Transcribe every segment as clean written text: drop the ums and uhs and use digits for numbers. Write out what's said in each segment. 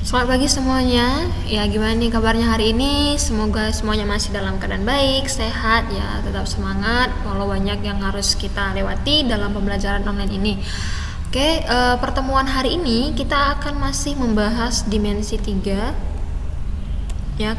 Selamat pagi semuanya. Ya, gimana nih kabarnya hari ini? Semoga semuanya masih dalam keadaan baik, sehat ya, tetap semangat walau banyak yang harus kita lewati dalam pembelajaran online ini. Oke, pertemuan hari ini kita akan masih membahas dimensi 3 ya.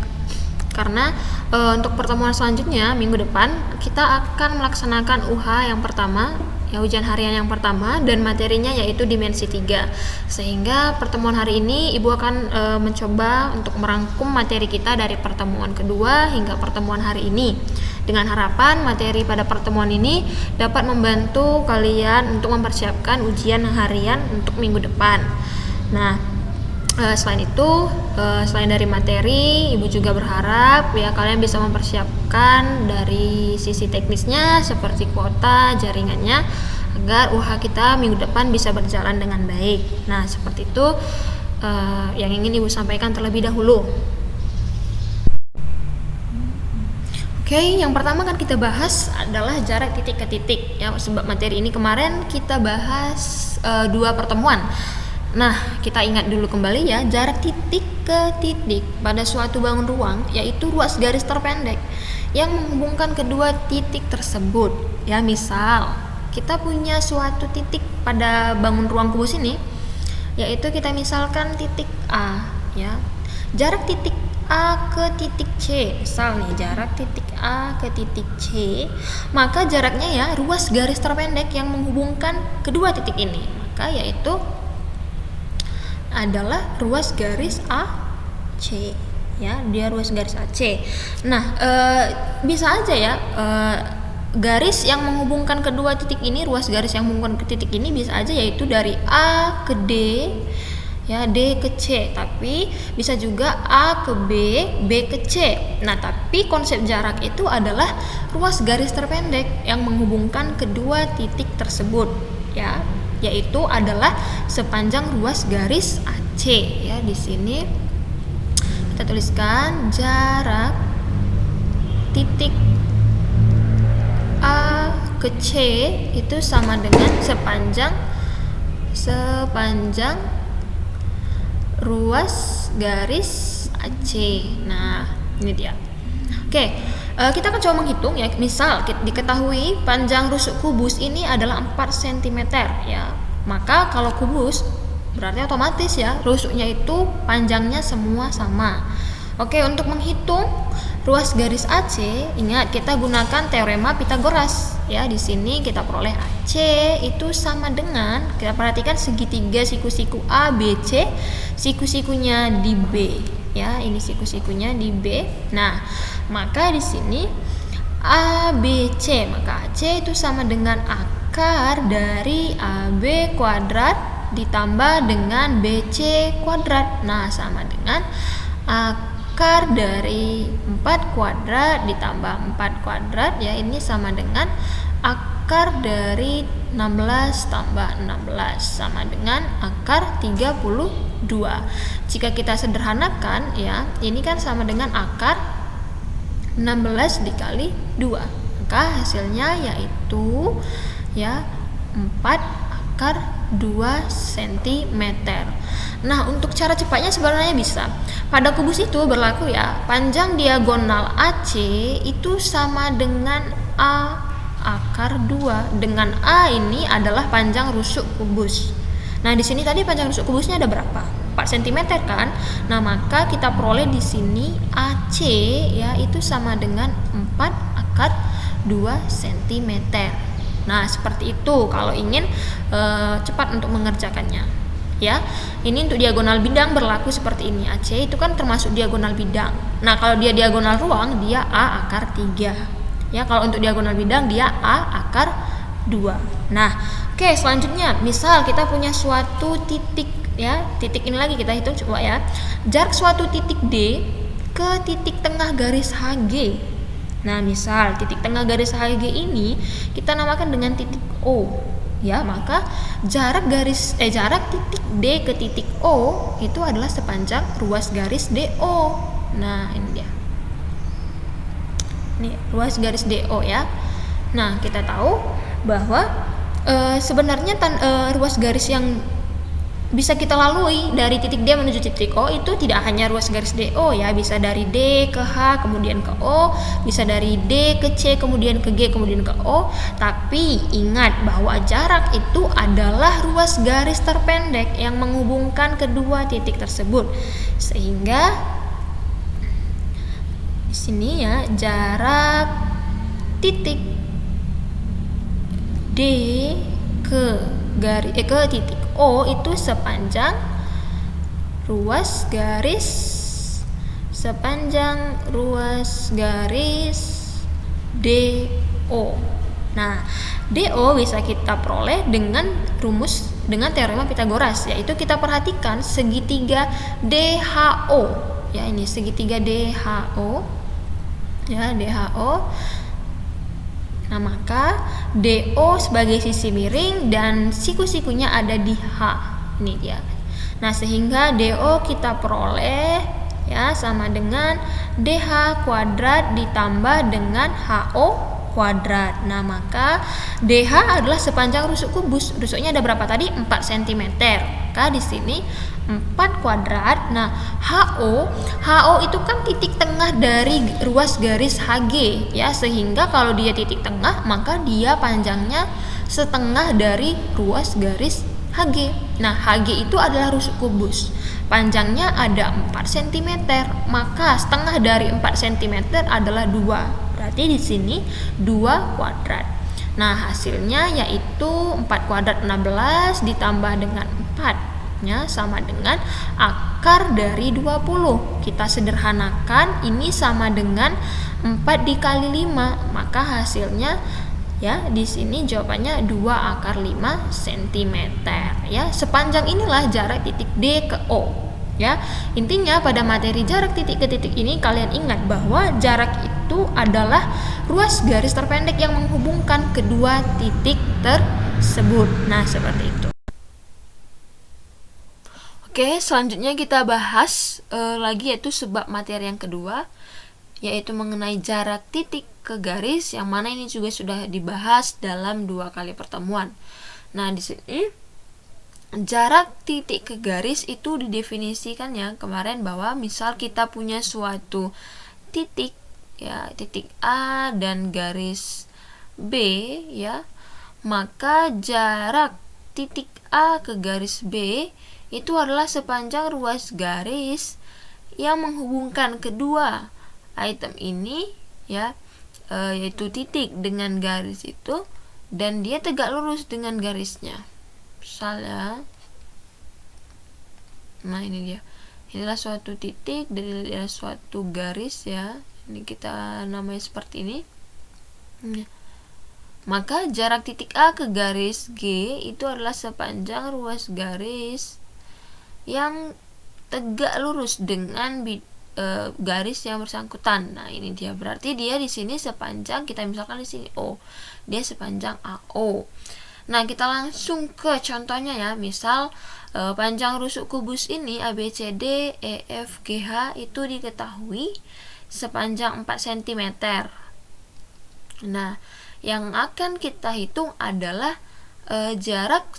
Karena untuk pertemuan selanjutnya minggu depan kita akan melaksanakan UH yang pertama, ya, ujian harian yang pertama, dan materinya yaitu dimensi 3. Sehingga pertemuan hari ini Ibu akan mencoba untuk merangkum materi kita dari pertemuan kedua hingga pertemuan hari ini, dengan harapan materi pada pertemuan ini dapat membantu kalian untuk mempersiapkan ujian harian untuk minggu depan. Nah, selain itu, selain dari materi, Ibu juga berharap ya kalian bisa mempersiapkan dari sisi teknisnya seperti kuota, jaringannya, agar UH kita minggu depan bisa berjalan dengan baik. Nah, seperti itu yang ingin Ibu sampaikan terlebih dahulu. Oke, yang pertama kan kita bahas adalah jarak titik ke titik ya, sebab materi ini kemarin kita bahas 2 pertemuan. Nah, kita ingat dulu kembali ya, jarak titik ke titik pada suatu bangun ruang yaitu ruas garis terpendek yang menghubungkan kedua titik tersebut. Ya, misal kita punya suatu titik pada bangun ruang kubus ini, yaitu kita misalkan titik A ya. Jarak titik A ke titik C, misal nih jarak titik A ke titik C, maka jaraknya ya ruas garis terpendek yang menghubungkan kedua titik ini, maka yaitu adalah ruas garis AC ya, dia ruas garis AC. Nah, bisa aja ya garis yang menghubungkan kedua titik ini, ruas garis yang menghubungkan ke titik ini bisa aja yaitu dari A ke D ya, D ke C, tapi bisa juga A ke B, B ke C. Nah, tapi konsep jarak itu adalah ruas garis terpendek yang menghubungkan kedua titik tersebut ya, yaitu adalah sepanjang ruas garis AC ya. Di sini kita tuliskan jarak titik A ke C itu sama dengan sepanjang ruas garis AC. Nah, ini dia. Oke, kita akan coba menghitung ya. Misal diketahui panjang rusuk kubus ini adalah 4 cm ya. Maka kalau kubus berarti otomatis ya rusuknya itu panjangnya semua sama. Oke, untuk menghitung ruas garis AC, ingat kita gunakan teorema Pythagoras ya. Di sini kita peroleh AC itu sama dengan, kita perhatikan segitiga siku-siku A, B, C, siku-sikunya di B ya, ini siku-sikunya di B. Nah, maka di sini A, B, C, maka AC itu sama dengan akar dari AB kuadrat ditambah dengan BC kuadrat. Nah, sama dengan akar dari 4 kuadrat ditambah 4 kuadrat ya, ini sama dengan akar dari 16 tambah 16 sama dengan akar 32. Jika kita sederhanakan ya, ini kan sama dengan akar 16 dikali 2, maka hasilnya yaitu ya 4 akar 2 cm. Nah, untuk cara cepatnya sebenarnya bisa. Pada kubus itu berlaku ya, panjang diagonal AC itu sama dengan A akar 2, dengan A ini adalah panjang rusuk kubus. Nah, di sini tadi panjang rusuk kubusnya ada berapa? 4 cm kan? Nah, maka kita peroleh di sini AC ya itu sama dengan 4 akar 2 cm. Nah, seperti itu kalau ingin cepat untuk mengerjakannya. Ya, ini untuk diagonal bidang berlaku seperti ini. AC itu kan termasuk diagonal bidang. Nah, kalau dia diagonal ruang dia A akar 3. Ya, kalau untuk diagonal bidang dia A akar 2. Nah, oke, selanjutnya misal kita punya suatu titik ya, titik ini lagi kita hitung coba ya. Jarak suatu titik D ke titik tengah garis HG. Nah, misal titik tengah garis HG ini kita namakan dengan titik O. Ya, maka jarak titik D ke titik O itu adalah sepanjang ruas garis DO. Nah, ini dia. Ini ruas garis DO ya. Nah, kita tahu bahwa sebenarnya ruas garis yang bisa kita lalui dari titik D menuju titik O itu tidak hanya ruas garis DO ya, bisa dari D ke H kemudian ke O, bisa dari D ke C kemudian ke G kemudian ke O. Tapi ingat bahwa jarak itu adalah ruas garis terpendek yang menghubungkan kedua titik tersebut. Sehingga di sini ya, jarak titik D ke titik O itu sepanjang ruas garis DO. Nah, DO bisa kita peroleh dengan teorema Pythagoras, yaitu kita perhatikan segitiga DHO. Ya, ini segitiga DHO. Ya, DHO. Nah, maka DO sebagai sisi miring dan siku-sikunya ada di H. Ini dia. Nah, sehingga DO kita peroleh ya sama dengan DH kuadrat ditambah dengan HO kuadrat. Nah, maka DH adalah sepanjang rusuk kubus. Rusuknya ada berapa tadi? 4 cm. Maka di sini 4 kuadrat. Nah, HO itu kan titik tengah dari ruas garis HG ya, sehingga kalau dia titik tengah maka dia panjangnya setengah dari ruas garis HG. Nah, HG itu adalah rusuk kubus. Panjangnya ada 4 cm, maka setengah dari 4 cm adalah 2. Berarti di sini 2 kuadrat. Nah, hasilnya yaitu 4 kuadrat 16 ditambah dengan 4 sama dengan akar dari 20. Kita sederhanakan, ini sama dengan 4 dikali 5, maka hasilnya ya di sini jawabannya 2 akar 5 cm ya. Sepanjang inilah jarak titik D ke O ya. Intinya pada materi jarak titik ke titik ini kalian ingat bahwa jarak itu adalah ruas garis terpendek yang menghubungkan kedua titik tersebut. Nah, seperti itu. Oke, selanjutnya kita bahas lagi yaitu sebab materi yang kedua, yaitu mengenai jarak titik ke garis, yang mana ini juga sudah dibahas dalam 2 kali pertemuan. Nah, di sini jarak titik ke garis itu didefinisikan ya kemarin bahwa misal kita punya suatu titik ya, titik A dan garis B ya, maka jarak titik A ke garis B itu adalah sepanjang ruas garis yang menghubungkan kedua item ini ya, yaitu titik dengan garis itu, dan dia tegak lurus dengan garisnya. Misalnya, nah ini dia, inilah suatu titik dari suatu garis ya, ini kita namanya seperti ini. Maka jarak titik A ke garis G itu adalah sepanjang ruas garis yang tegak lurus dengan garis yang bersangkutan. Nah, ini dia, berarti dia di sini sepanjang, kita misalkan di sini O, dia sepanjang AO. Nah, kita langsung ke contohnya ya. Misal panjang rusuk kubus ini ABCD EFGH itu diketahui sepanjang 4 cm. Nah, yang akan kita hitung adalah jarak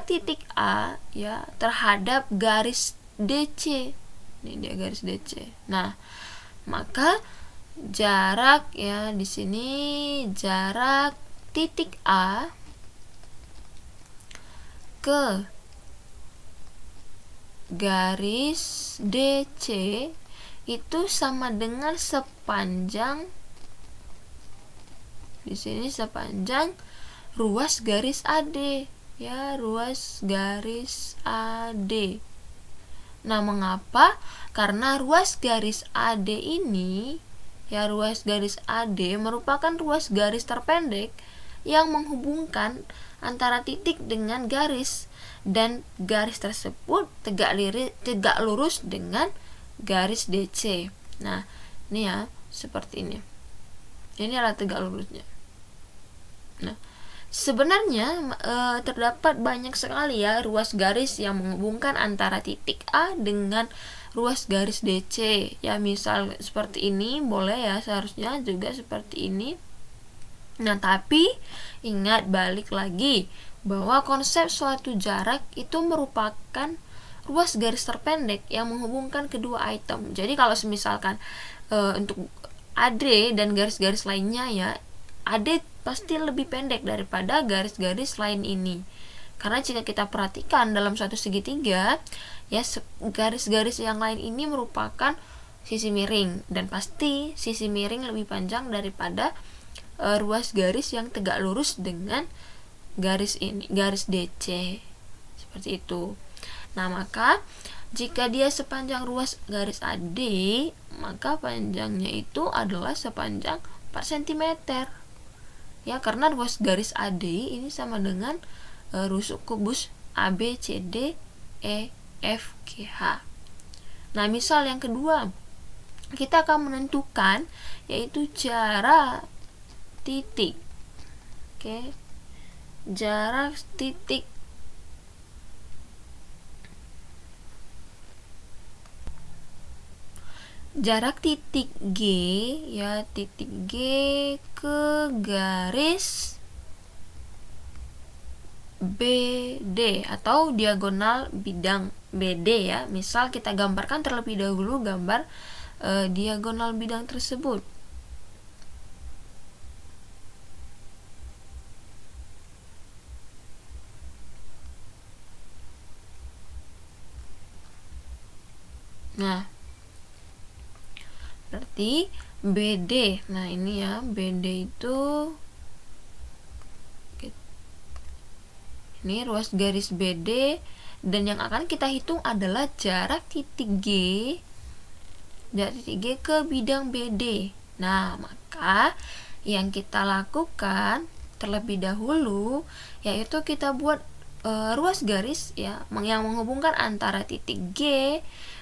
titik A ya terhadap garis DC. Ini dia garis DC. Nah, maka jarak ya di sini jarak titik A ke garis DC itu sama dengan sepanjang, di sini sepanjang ruas garis AD ya, ruas garis AD. Nah, mengapa? Karena ruas garis AD ini ya, ruas garis AD merupakan ruas garis terpendek yang menghubungkan antara titik dengan garis, dan garis tersebut tegak lurus dengan garis DC. Nah, ini ya seperti ini. Ini adalah tegak lurusnya. Nah, sebenarnya terdapat banyak sekali ya ruas garis yang menghubungkan antara titik A dengan ruas garis DC. Ya, misal seperti ini boleh ya, seharusnya juga seperti ini. Nah, tapi ingat, balik lagi bahwa konsep suatu jarak itu merupakan ruas garis terpendek yang menghubungkan kedua item. Jadi kalau misalkan untuk AD dan garis-garis lainnya ya, AD pasti lebih pendek daripada garis-garis lain ini. Karena jika kita perhatikan dalam suatu segitiga, ya garis-garis yang lain ini merupakan sisi miring, dan pasti sisi miring lebih panjang daripada ruas garis yang tegak lurus dengan garis ini, garis DC, seperti itu. Nah, maka jika dia sepanjang ruas garis AD, maka panjangnya itu adalah sepanjang 4 cm. Ya, karena ruas garis AD ini sama dengan rusuk kubus ABCD EFGH. Nah, misal yang kedua, kita akan menentukan yaitu jarak titik. Oke. Jarak titik G, ya, titik G ke garis BD atau diagonal bidang BD ya. Misal kita gambarkan terlebih dahulu gambar diagonal bidang tersebut. Nah, berarti BD. Nah, ini ya, BD itu ini ruas garis BD, dan yang akan kita hitung adalah jarak titik G ke bidang BD. Nah, maka yang kita lakukan terlebih dahulu yaitu kita buat ruas garis ya yang menghubungkan antara titik G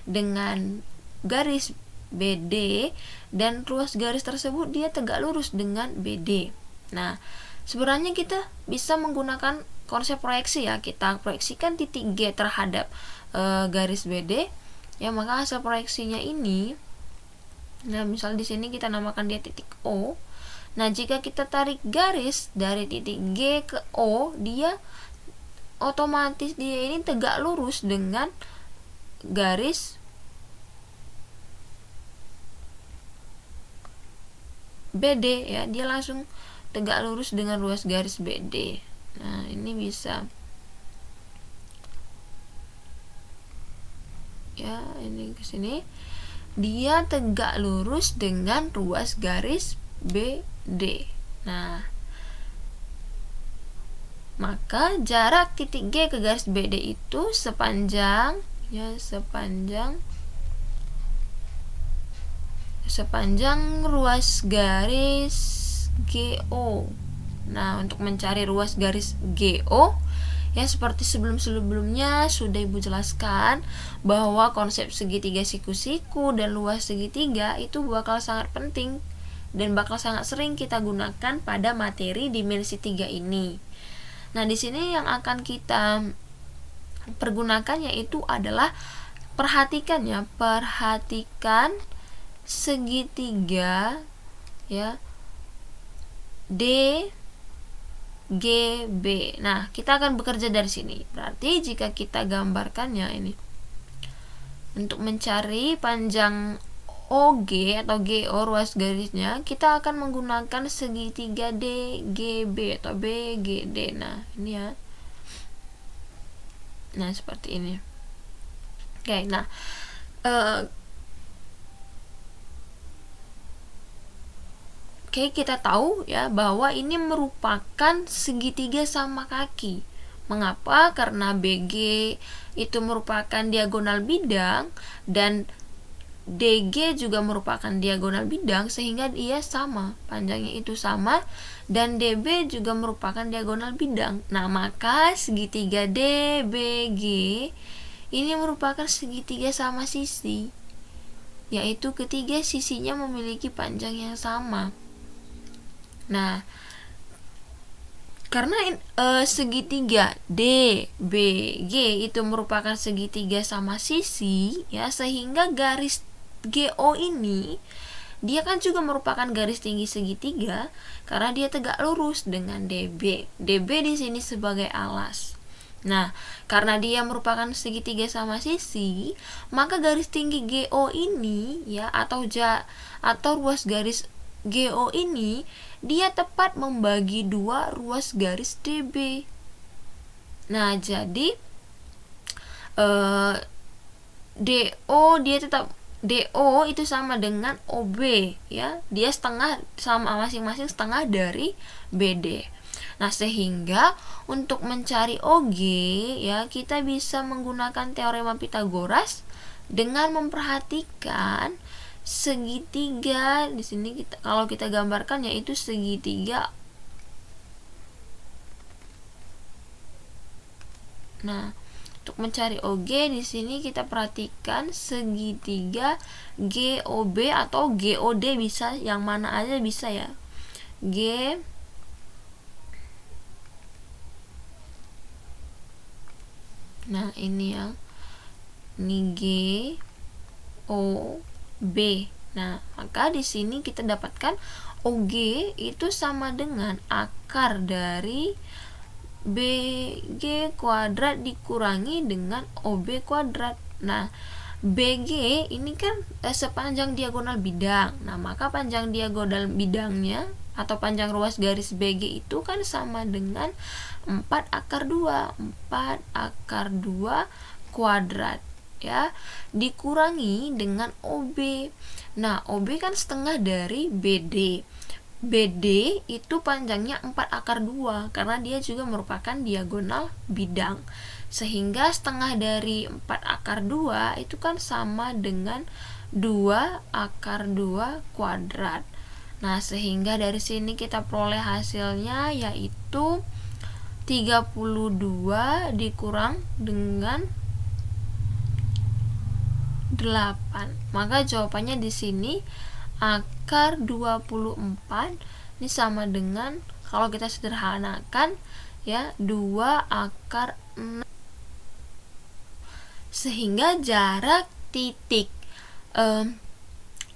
dengan garis BD, dan ruas garis tersebut dia tegak lurus dengan BD. Nah, sebenarnya kita bisa menggunakan konsep proyeksi ya. Kita proyeksikan titik G terhadap garis BD ya, maka hasil proyeksinya ini, nah misal di sini kita namakan dia titik O. Nah, jika kita tarik garis dari titik G ke O, dia otomatis dia ini tegak lurus dengan garis BD ya, dia langsung tegak lurus dengan ruas garis BD. Nah, ini bisa ya, ini ke sini dia tegak lurus dengan ruas garis BD. Nah, maka jarak titik G ke garis BD itu sepanjang ruas garis GO. Nah, untuk mencari ruas garis GO ya, seperti sebelum-sebelumnya sudah Ibu jelaskan bahwa konsep segitiga siku-siku dan luas segitiga itu bakal sangat penting dan bakal sangat sering kita gunakan pada materi dimensi 3 ini. Nah, di sini yang akan kita pergunakan yaitu adalah perhatikan segitiga ya DGB. Nah, kita akan bekerja dari sini. Berarti jika kita gambarkannya ini, untuk mencari panjang OG atau GO ruas garisnya, kita akan menggunakan segitiga DGB atau BGD. Nah, ini ya. Nah, seperti ini. Oke, nah Oke, kita tahu ya bahwa ini merupakan segitiga sama kaki. Mengapa? Karena BG itu merupakan diagonal bidang dan DG juga merupakan diagonal bidang, sehingga dia sama, panjangnya itu sama, dan DB juga merupakan diagonal bidang. Nah, maka segitiga DBG ini merupakan segitiga sama sisi, yaitu ketiga sisinya memiliki panjang yang sama. Nah, karena segitiga DBG itu merupakan segitiga sama sisi ya, sehingga garis GO ini dia kan juga merupakan garis tinggi segitiga karena dia tegak lurus dengan DB. DB di sini sebagai alas. Nah, karena dia merupakan segitiga sama sisi, maka garis tinggi GO ini ya atau ruas garis GO ini dia tepat membagi dua ruas garis DB. Nah, jadi DO itu sama dengan OB ya. Dia setengah sama masing-masing setengah dari BD. Nah, sehingga untuk mencari OG ya kita bisa menggunakan teorema Pythagoras dengan memperhatikan segitiga. Di sini kalau kita gambarkan yaitu segitiga. Nah, untuk mencari OG di sini kita perhatikan segitiga GOB atau GOD bisa, yang mana aja bisa ya. Nah, ini ya. Ini GOB. Nah, maka di sini kita dapatkan OG itu sama dengan akar dari BG kuadrat dikurangi dengan OB kuadrat. Nah, BG ini kan sepanjang diagonal bidang. Nah, maka panjang diagonal bidangnya atau panjang ruas garis BG itu kan sama dengan 4 akar 2 kuadrat ya, dikurangi dengan OB. Nah, OB kan setengah dari BD. BD itu panjangnya 4 akar 2 karena dia juga merupakan diagonal bidang. Sehingga setengah dari 4 akar 2 itu kan sama dengan 2 akar 2 kuadrat. Nah, sehingga dari sini kita peroleh hasilnya yaitu 32 dikurang dengan 8. Maka jawabannya di sini akar 24 ini sama dengan, kalau kita sederhanakan ya, 2 akar 6. Sehingga jarak titik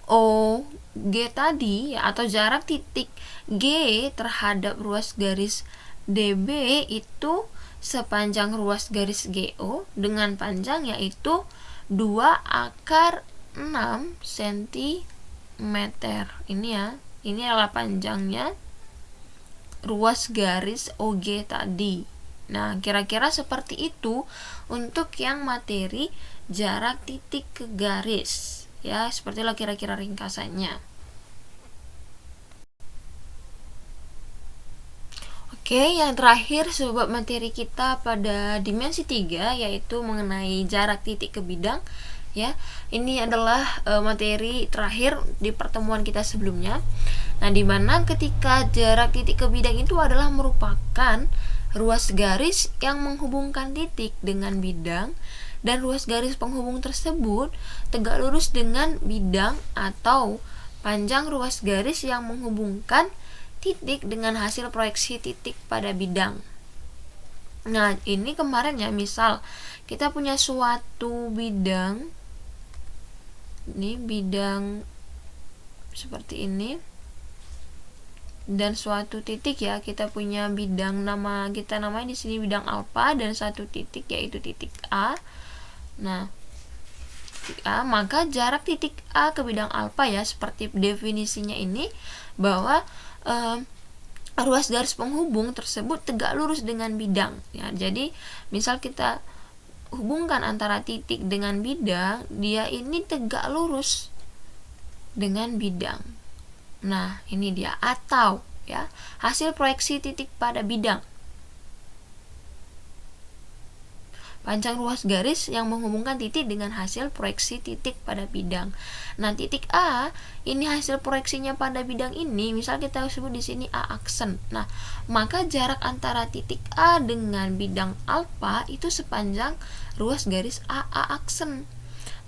OG tadi ya, atau jarak titik G terhadap ruas garis DB itu sepanjang ruas garis GO dengan panjang yaitu 2 akar 6 cm. Ini ya, ini adalah panjangnya ruas garis OG tadi. Nah, kira-kira seperti itu untuk yang materi jarak titik ke garis ya, sepertilah kira-kira ringkasannya. Oke, yang terakhir sobat materi kita pada dimensi 3 yaitu mengenai jarak titik ke bidang ya. Ini adalah materi terakhir di pertemuan kita sebelumnya. Nah, dimana ketika jarak titik ke bidang itu adalah merupakan ruas garis yang menghubungkan titik dengan bidang, dan ruas garis penghubung tersebut tegak lurus dengan bidang atau panjang ruas garis yang menghubungkan titik dengan hasil proyeksi titik pada bidang. Nah, ini kemarin ya, misal kita punya suatu bidang, ini bidang seperti ini, dan suatu titik ya, kita punya bidang, nama kita namanya di sini bidang alfa, dan satu titik yaitu titik A. Nah, titik A, maka jarak titik A ke bidang alfa ya, seperti definisinya ini, bahwa ruas garis penghubung tersebut tegak lurus dengan bidang ya. Jadi misal kita hubungkan antara titik dengan bidang, dia ini tegak lurus dengan bidang. Nah, ini dia, atau ya hasil proyeksi titik pada bidang, panjang ruas garis yang menghubungkan titik dengan hasil proyeksi titik pada bidang. Nah, titik A ini hasil proyeksinya pada bidang ini, misal kita sebut di sini A aksen. Nah, maka jarak antara titik A dengan bidang alfa itu sepanjang ruas garis AA aksen.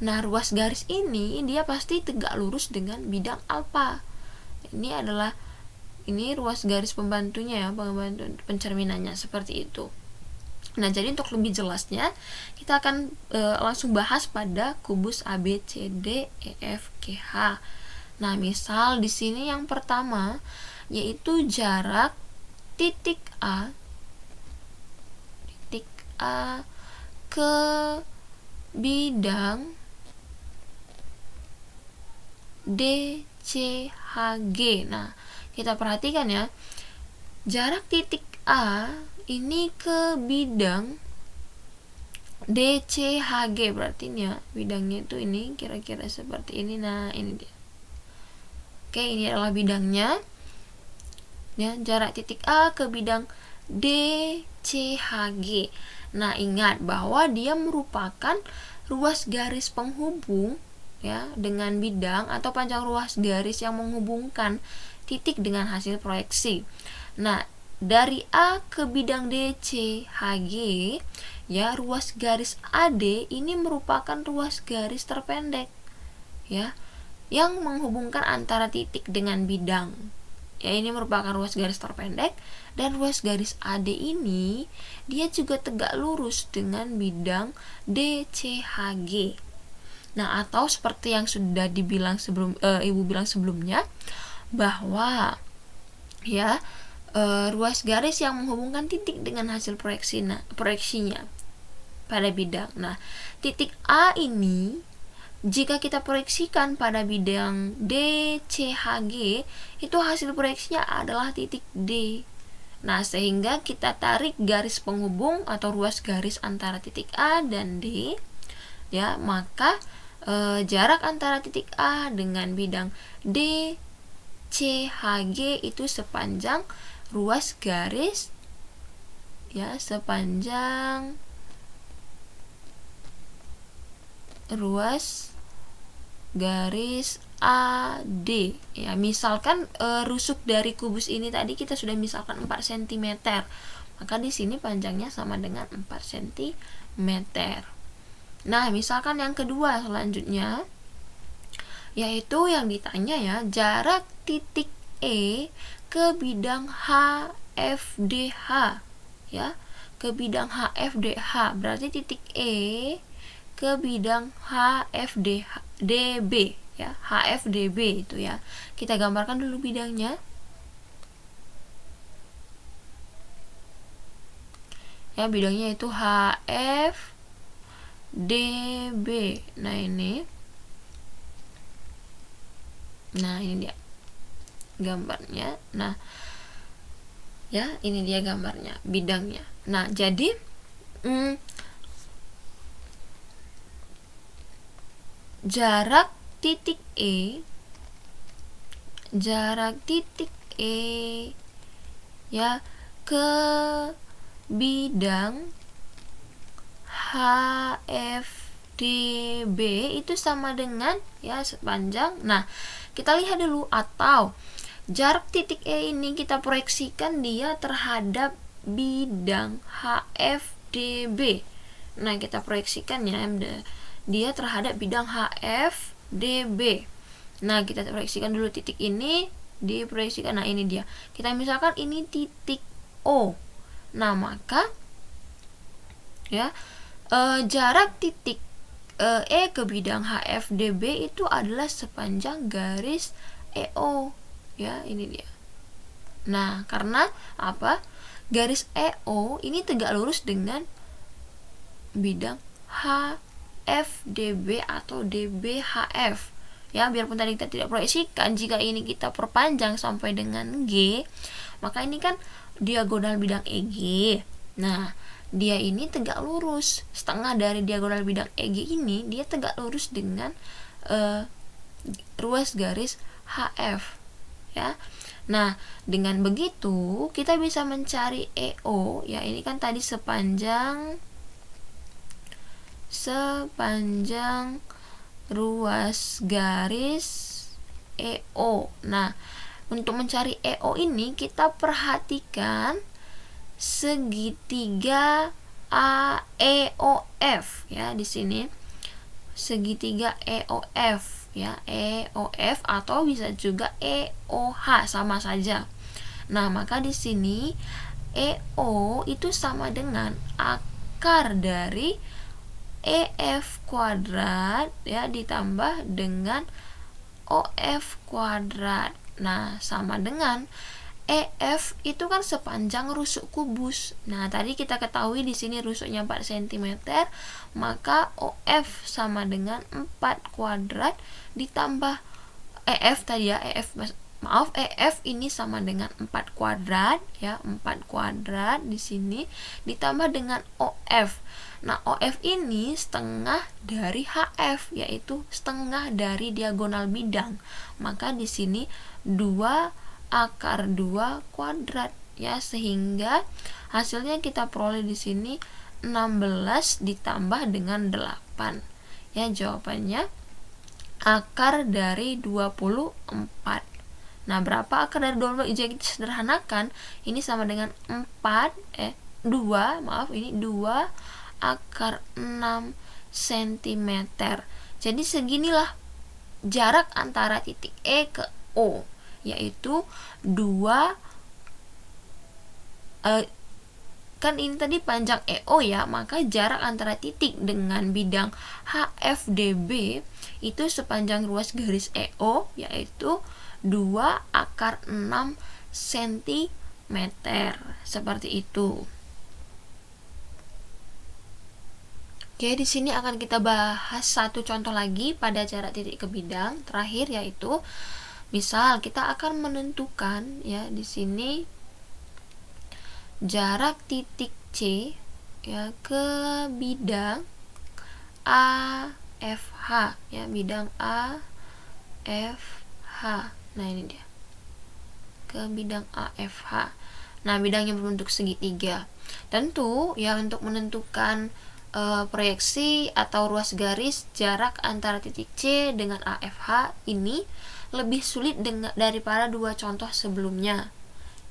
Nah, ruas garis ini dia pasti tegak lurus dengan bidang alfa. Ini ruas garis pembantunya ya, pembantu pencerminannya seperti itu. Nah, jadi untuk lebih jelasnya kita akan langsung bahas pada kubus ABCD EFGH. Nah, misal di sini yang pertama yaitu jarak titik A ke bidang DCHG. Nah, kita perhatikan ya, jarak titik A ini ke bidang DCHG, berarti ini ya bidangnya itu ini kira-kira seperti ini. Nah, ini dia. Oke, ini adalah bidangnya ya, jarak titik A ke bidang DCHG. Nah, ingat bahwa dia merupakan ruas garis penghubung ya dengan bidang atau panjang ruas garis yang menghubungkan titik dengan hasil proyeksi. Nah, dari A ke bidang DCHG ya, ruas garis AD ini merupakan ruas garis terpendek ya yang menghubungkan antara titik dengan bidang. Ya, ini merupakan ruas garis terpendek, dan ruas garis AD ini dia juga tegak lurus dengan bidang DCHG. Nah, atau seperti yang sudah dibilang Ibu bilang sebelumnya, bahwa ya ruas garis yang menghubungkan titik dengan hasil proyeksinya pada bidang. Nah, titik A ini jika kita proyeksikan pada bidang DCHG, itu hasil proyeksinya adalah titik D. Nah, sehingga kita tarik garis penghubung atau ruas garis antara titik A dan D ya, maka jarak antara titik A dengan bidang DCHG itu sepanjang ruas garis ya, sepanjang ruas garis AD ya. Misalkan rusuk dari kubus ini tadi kita sudah misalkan 4 cm, maka di sini panjangnya sama dengan 4 cm. Nah, misalkan yang kedua selanjutnya yaitu yang ditanya ya, jarak titik E ke bidang HFDH ya, ke bidang HFDH, berarti titik E ke bidang HFDB ya, HFDB itu ya. Kita gambarkan dulu bidangnya. Ya, bidangnya itu HFDB. Nah, ini dia gambarnya. Nah, ya, ini dia gambarnya, bidangnya. Nah, jadi jarak titik E ya ke bidang HFDB itu sama dengan ya sepanjang. Nah, kita lihat dulu, atau jarak titik E ini kita proyeksikan dia terhadap bidang HFDB. Nah, kita proyeksikan ya dia terhadap bidang HFDB. Nah, kita proyeksikan dulu titik ini, diproyeksikan. Nah, ini dia. Kita misalkan ini titik O. Nah, maka ya jarak titik E ke bidang HFDB itu adalah sepanjang garis EO. Ya, ini dia. Nah, karena apa? Garis EO ini tegak lurus dengan bidang HFDB atau DBHF. Ya, biarpun tadi kita tidak proyeksikan, jika ini kita perpanjang sampai dengan G, maka ini kan diagonal bidang EG. Nah, dia ini tegak lurus. Setengah dari diagonal bidang EG ini dia tegak lurus dengan ruas garis HF. Ya. Nah, dengan begitu kita bisa mencari EO. Ya, ini kan tadi sepanjang ruas garis EO. Nah, untuk mencari EO ini kita perhatikan segitiga AEOF ya, di sini segitiga EOF ya, EOF atau bisa juga EOH, sama saja. Nah, maka di sini EO itu sama dengan akar dari EF kuadrat ya ditambah dengan OF kuadrat. Nah, sama dengan EF itu kan sepanjang rusuk kubus. Nah, tadi kita ketahui di sini rusuknya 4 cm, maka OF sama dengan 4 kuadrat ditambah EF tadi ya, EF ini sama dengan 4 kuadrat ya, 4 kuadrat di sini ditambah dengan OF. Nah, OF ini setengah dari HF, yaitu setengah dari diagonal bidang. Maka di sini 2 akar 2 kuadrat ya, sehingga hasilnya kita peroleh di sini 16 ditambah dengan 8. Ya, jawabannya akar dari 24. Nah, berapa akar dari 24? Jadi kita sederhanakan, ini sama dengan 2 akar 6 cm. Jadi seginilah jarak antara titik E ke O, yaitu 2 kan ini tadi panjang EO ya, maka jarak antara titik dengan bidang HFDB itu sepanjang ruas garis EO, yaitu 2 akar 6 cm. Seperti itu. Oke, di sini akan kita bahas satu contoh lagi pada jarak titik ke bidang terakhir, yaitu misal kita akan menentukan ya di sini jarak titik C ya ke bidang AFH ya, bidang AFH. Nah, ini dia. Ke bidang AFH. Nah, bidangnya berbentuk segitiga. Tentu ya, untuk menentukan proyeksi atau ruas garis jarak antara titik C dengan AFH ini lebih sulit daripada dua contoh sebelumnya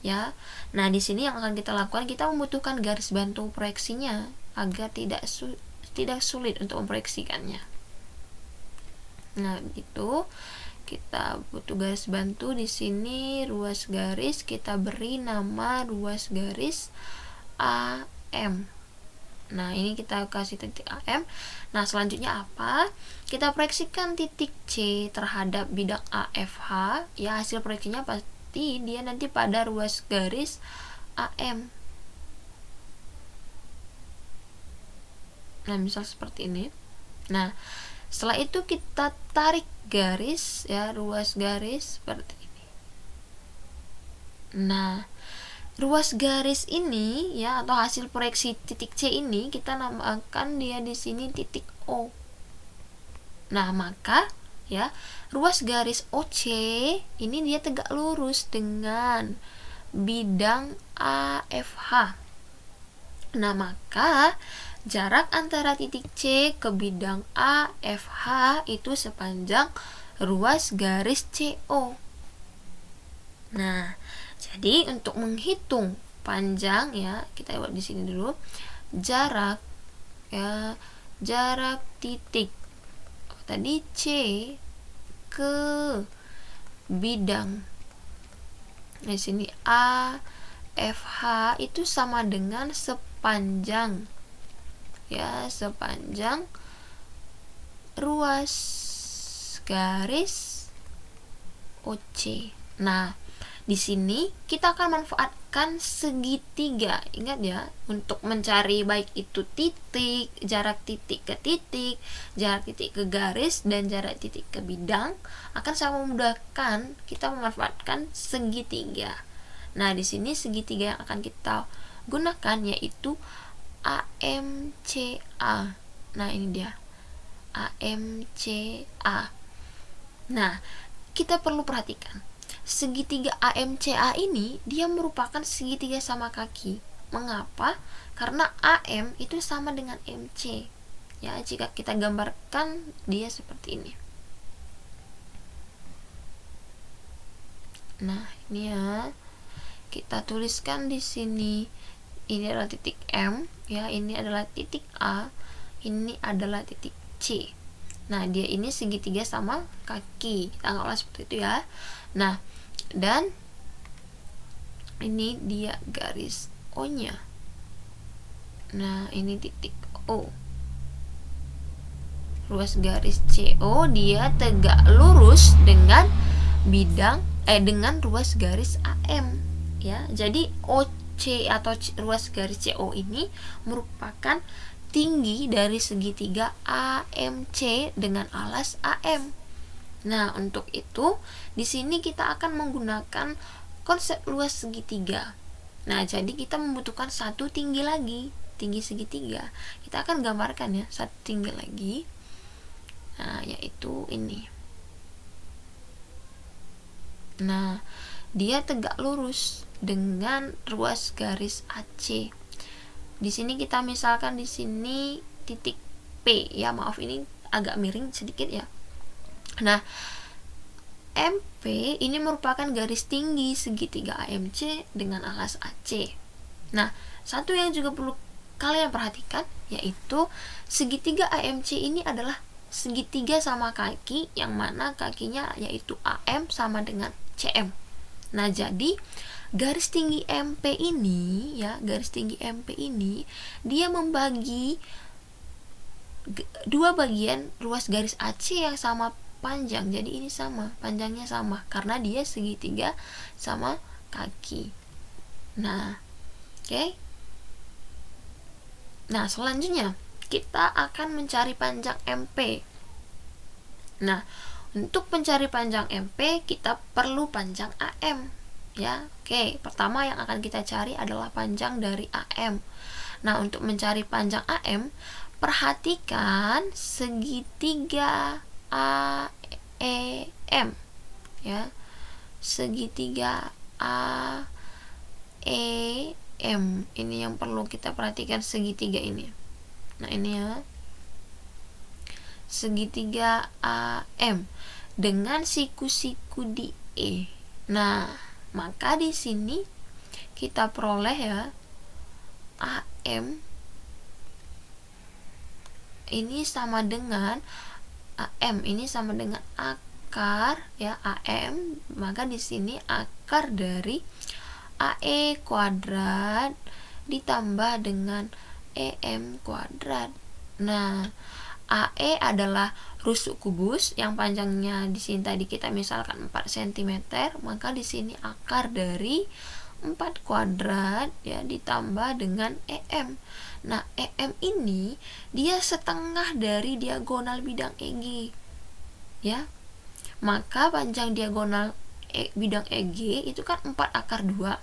ya. Nah, di sini yang akan kita lakukan, kita membutuhkan garis bantu proyeksinya agar tidak sulit untuk memproyeksikannya. Nah, itu kita butuh garis bantu. Di sini ruas garis kita beri nama ruas garis AM. Nah, ini kita kasih titik AM. Nah, selanjutnya apa? Kita proyeksikan titik C terhadap bidang AFH. Ya, hasil proyeksinya pasti dia nanti pada ruas garis AM. Nah, misal seperti ini. Nah, setelah itu kita tarik garis ya, ruas garis seperti ini. Nah, ruas garis ini ya, atau hasil proyeksi titik C ini kita namakan dia di sini titik O. Nah, maka ya, ruas garis OC ini dia tegak lurus dengan bidang AFH. Nah, maka jarak antara titik C ke bidang AFH itu sepanjang ruas garis CO. Nah, jadi untuk menghitung panjang ya, kita buat di sini dulu. Jarak ya, jarak titik tadi C ke bidang di sini AFH itu sama dengan sepanjang ya, sepanjang ruas garis OC. Nah, di sini kita akan manfaatkan segitiga. Ingat ya, untuk mencari baik itu titik, jarak titik ke titik, jarak titik ke garis, dan jarak titik ke bidang akan sangat memudahkan kita memanfaatkan segitiga. Nah, di sini segitiga yang akan kita gunakan yaitu AMCA. Nah, ini dia. AMCA. Nah, kita perlu perhatikan segitiga AMCA ini dia merupakan segitiga sama kaki. Mengapa? Karena AM itu sama dengan MC. Ya, jika kita gambarkan dia seperti ini. Nah, ini ya. Kita tuliskan di sini. Ini adalah titik M, ya, ini adalah titik A, ini adalah titik C. Nah, dia ini segitiga sama kaki. Kita anggaplah seperti itu ya. Nah, dan ini dia garis O-nya. Nah, ini titik O. ruas garis CO dia tegak lurus dengan dengan ruas garis AM ya. Jadi OC atau ruas garis CO ini merupakan tinggi dari segitiga AMC dengan alas AM. Nah, untuk itu di sini kita akan menggunakan konsep luas segitiga. Nah, jadi kita membutuhkan satu tinggi lagi, tinggi segitiga. Kita akan gambarkan ya, satu tinggi lagi. Nah, yaitu ini. Nah, dia tegak lurus dengan ruas garis AC. Di sini kita misalkan di sini titik P ya, maaf ini agak miring sedikit ya. Nah, MP ini merupakan garis tinggi segitiga AMC dengan alas AC. Nah, satu yang juga perlu kalian perhatikan yaitu segitiga AMC ini adalah segitiga sama kaki, yang mana kakinya yaitu AM sama dengan CM. Nah, jadi garis tinggi MP ini ya, garis tinggi MP ini dia membagi dua bagian ruas garis AC yang sama panjang. Jadi ini sama, panjangnya sama karena dia segitiga sama kaki. Nah, oke. Nah, selanjutnya kita akan mencari panjang MP. Nah, untuk mencari panjang MP kita perlu panjang AM ya. Oke, pertama yang akan kita cari adalah panjang dari AM. Nah, untuk mencari panjang AM, perhatikan segitiga AEM ya, segitiga AEM ini yang perlu kita perhatikan, segitiga ini. Nah, ini ya, segitiga AM dengan siku-siku di E. Nah, maka di sini kita peroleh ya, AM ini sama dengan AM ini sama dengan akar ya AM, maka di sini akar dari AE kuadrat ditambah dengan EM kuadrat. Nah, AE adalah rusuk kubus yang panjangnya di sini tadi kita misalkan 4 cm, maka di sini akar dari 4 kuadrat ya ditambah dengan EM. Nah, EM ini dia setengah dari diagonal bidang EG ya. Maka panjang diagonal bidang EG itu kan 4 akar 2.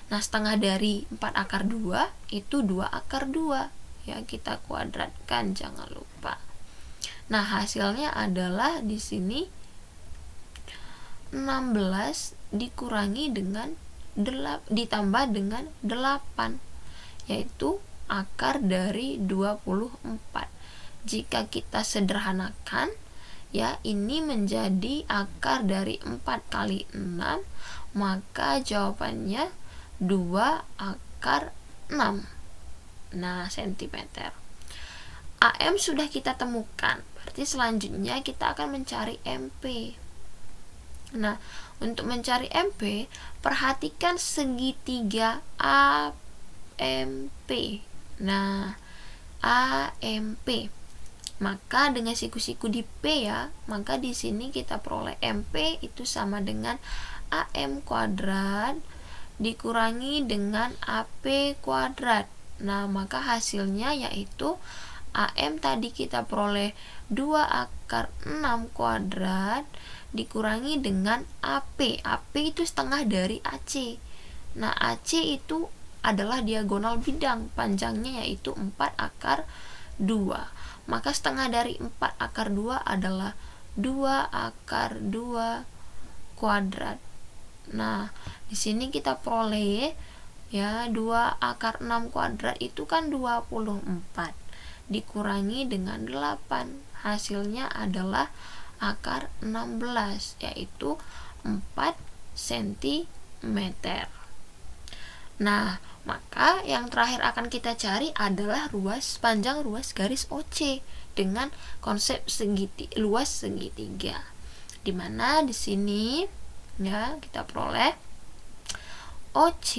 Nah, setengah dari 4 akar 2 itu 2 akar 2 ya, kita kuadratkan jangan lupa. Nah, hasilnya adalah di sini 16 dikurangi dengan ditambah dengan 8 yaitu akar dari 24. Jika kita sederhanakan ya, ini menjadi akar dari 4 kali 6, maka jawabannya 2 akar 6 cm. AM sudah kita temukan, berarti selanjutnya kita akan mencari MP. Nah, untuk mencari MP, perhatikan segitiga AMP. Nah, AMP. Maka dengan siku-siku di P ya, maka di sini kita peroleh MP itu sama dengan AM kuadrat dikurangi dengan AP kuadrat. Nah, maka hasilnya yaitu AM tadi kita peroleh 2 akar 6 kuadrat dikurangi dengan AP. AP itu setengah dari AC. Nah, AC itu adalah diagonal bidang, panjangnya yaitu 4 akar 2. Maka setengah dari 4 akar 2 adalah 2 akar 2 kuadrat. Nah, di sini kita peroleh ya, 2 akar 6 kuadrat itu kan 24 dikurangi dengan 8. Hasilnya adalah akar 16 yaitu 4 cm. Nah, maka yang terakhir akan kita cari adalah panjang ruas garis OC dengan konsep luas segitiga. Dimana di sini ya kita peroleh OC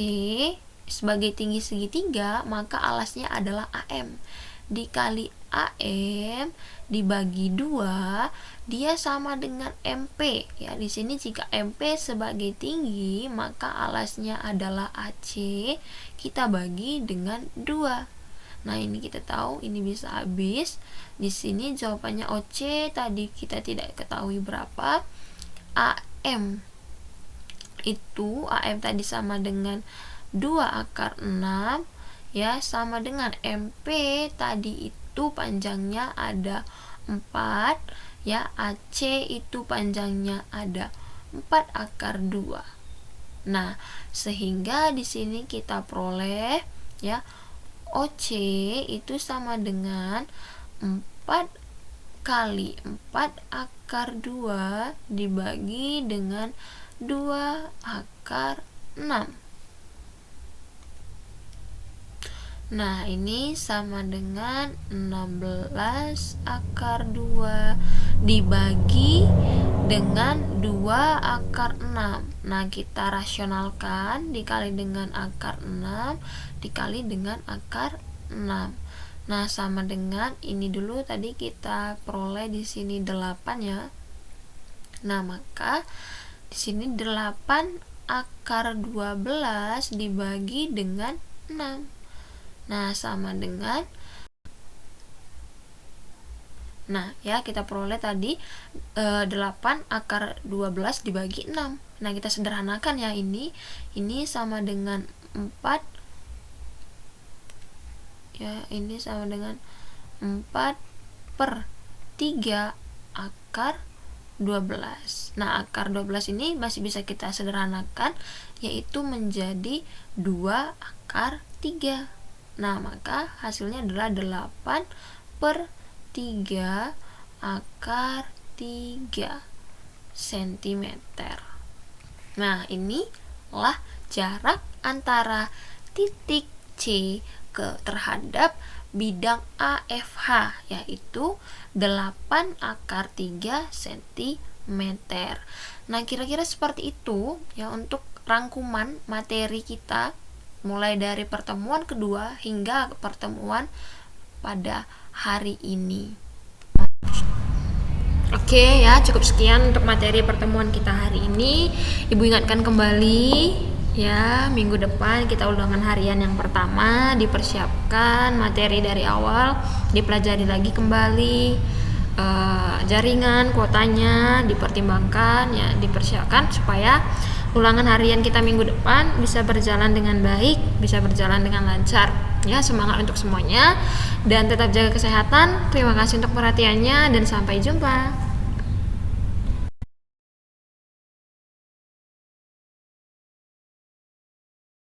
sebagai tinggi segitiga, maka alasnya adalah AM dikali AM dibagi 2 dia sama dengan MP ya. Di sini jika MP sebagai tinggi maka alasnya adalah AC, kita bagi dengan 2. Nah, ini kita tahu ini bisa habis. Di sini jawabannya OC tadi kita tidak ketahui berapa. AM tadi sama dengan 2/6 ya, sama dengan MP tadi itu panjangnya ada 4 ya, AC itu panjangnya ada 4/2. Nah, sehingga di sini kita peroleh ya OC itu sama dengan 4 kali 4/2 dibagi dengan 2/6. Nah, ini sama dengan 16/2 dibagi dengan 2/6. Nah, kita rasionalkan, dikali dengan akar 6 dikali dengan akar 6. Nah, sama dengan ini dulu tadi kita peroleh di sini 8 ya. Nah, maka di sini 8/12 dibagi dengan 6. Nah, sama dengan ya kita peroleh tadi 8/12 dibagi 6. Nah, kita sederhanakan ya, ini sama dengan 4 ya, ini sama dengan 4/3/12. Nah, akar 12 ini masih bisa kita sederhanakan, yaitu menjadi 2/3. Nah, maka hasilnya adalah 8/3/3 cm. Nah, inilah jarak antara titik C terhadap bidang AFH, yaitu 8/3 cm. Nah, kira-kira seperti itu ya untuk rangkuman materi kita mulai dari pertemuan kedua hingga pertemuan pada hari ini. Oke ya, cukup sekian untuk materi pertemuan kita hari ini. Ibu ingatkan kembali ya, minggu depan kita ulangan harian yang pertama, dipersiapkan materi dari awal, dipelajari lagi kembali, jaringan, kuotanya dipertimbangkan ya, dipersiapkan supaya ulangan harian kita minggu depan bisa berjalan dengan baik, bisa berjalan dengan lancar ya. Semangat untuk semuanya dan tetap jaga kesehatan. Terima kasih untuk perhatiannya dan sampai jumpa.